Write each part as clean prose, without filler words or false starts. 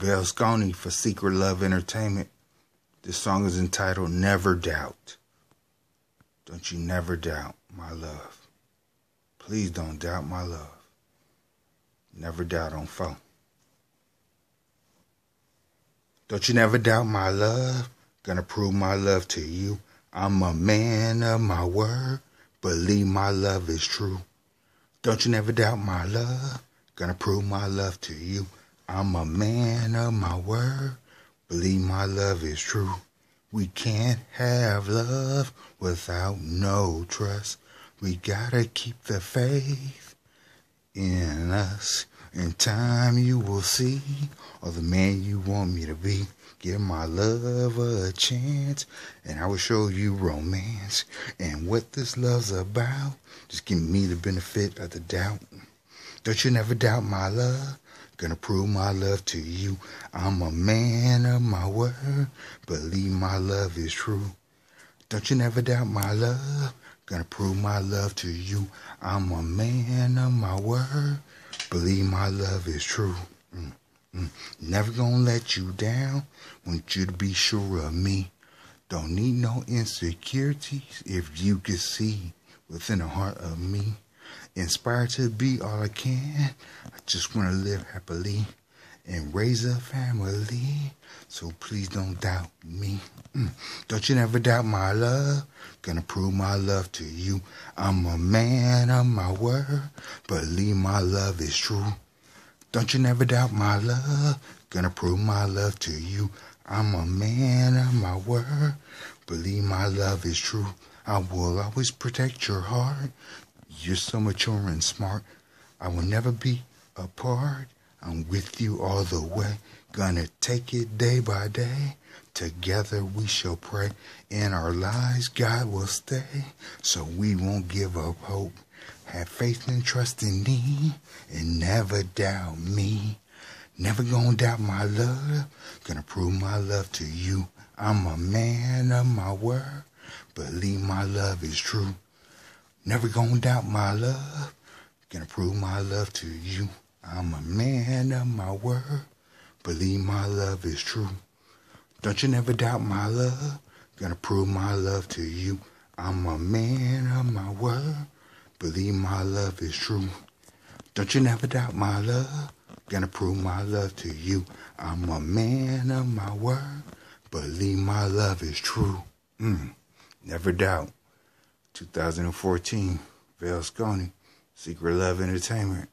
Scone for Secret Love Entertainment. This song is entitled Never Doubt. Don't you never doubt my love. Please don't doubt my love. Never doubt on phone. Don't you never doubt my love. Gonna prove my love to you. I'm a man of my word. Believe my love is true. Don't you never doubt my love. Gonna prove my love to you. I'm a man of my word. Believe my love is true. We can't have love without no trust. We gotta keep the faith in us. In time you will see all the man you want me to be. Give my love a chance, and I will show you romance. And what this love's about, just give me the benefit of the doubt. Don't you never doubt my love. Gonna prove my love to you. I'm a man of my word. Believe my love is true. Don't you never doubt my love. Gonna prove my love to you. I'm a man of my word. Believe my love is true. Never gonna let you down. Want you to be sure of me. Don't need no insecurities if you can see within the heart of me. Inspired to be all I can. I just want to live happily and raise a family. So please don't doubt me. Don't you never doubt my love. Gonna prove my love to you. I'm a man of my word. Believe my love is true. Don't you never doubt my love. Gonna prove my love to you. I'm a man of my word. Believe my love is true. I will always protect your heart. You're so mature and smart. I will never be apart. I'm with you all the way. Gonna take it day by day. Together we shall pray. In our lives God will stay. So we won't give up hope. Have faith and trust in me. And never doubt me. Never gonna doubt my love. Gonna prove my love to you. I'm a man of my word. Believe my love is true. Never gonna doubt my love. Gonna prove my love to you. I'm a man of my word. Believe my love is true. Don't you never doubt my love. Gonna prove my love to you. I'm a man of my word. Believe my love is true. Don't you never doubt my love. Gonna prove my love to you. I'm a man of my word. Believe my love is true. Never doubt. 2014, Scone, Secret Love Entertainment.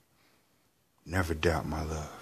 Never doubt my love.